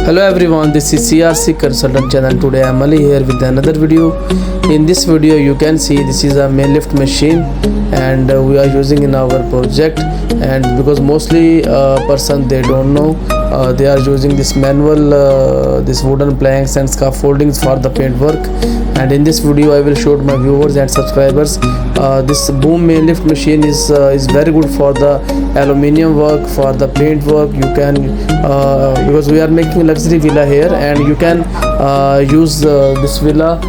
Hello everyone, this is CRC Consultant channel. Today I am Ali here with another video. In this video you can see this is a Manlift machine and we are using in our project, and because mostly person they don't know, they are using this manual this wooden planks and scaffoldings for the paint work. And in this video I will show my viewers and subscribers this boom Manlift machine is very good for the aluminium work, for the paint work. You can because we are making luxury villa here, and you can use this villa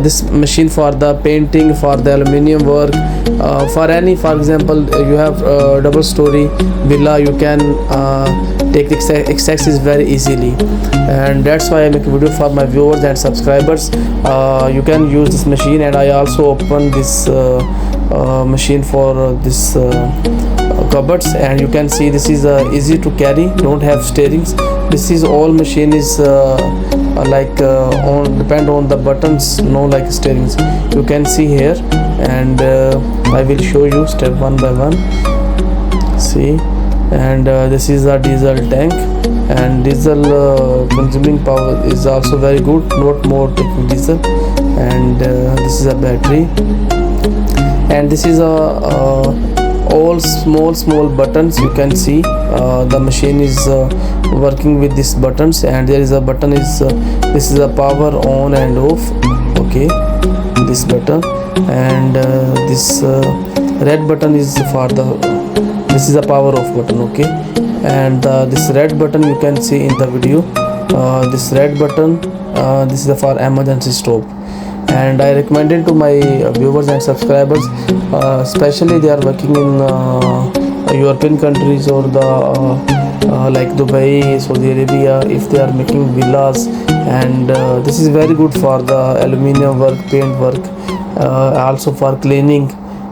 this machine for the painting, for the aluminium work, for example you have double story villa, you can take the access very easily. And that's why I make a video for my viewers and subscribers. You can use this machine, and I also open this machine for this cupboards, and you can see this is easy to carry, don't have steerings. This is all machine is on depend on the buttons, no like steerings. You can see here, and I will show you step one by one. See, and this is a diesel tank, and diesel consuming power is also very good, not more taking diesel. And this is a battery, and this is a all small buttons. You can see the machine is working with these buttons, and there is a button is this is a power on and off. Okay, this button, and this red button is for the this is a power off button. Okay, and this red button you can see in the video, this red button this is for emergency stop. And I recommend it to my viewers and subscribers, especially they are working in European countries or the like Dubai, Saudi Arabia, if they are making villas. And this is very good for the aluminium work, paint work, also for cleaning.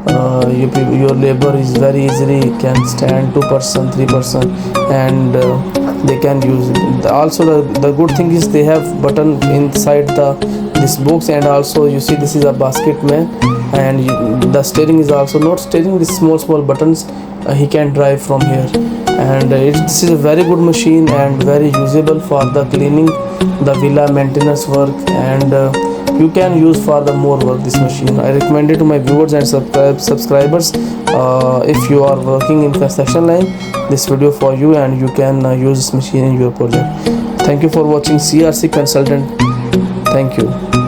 Your labor is very easily can stand 2%, 3%, and they can use it. Also the good thing is they have button inside this box, and also you see this is a basket man, and the steering is also not steering, this small buttons he can drive from here. And this is a very good machine and very usable for the cleaning, the villa maintenance work, and you can use for the more work this machine. I recommend it to my viewers and subscribers. If you are working in construction line, this video for you, and you can use this machine in your project. Thank you for watching CRC Consultant. Thank you.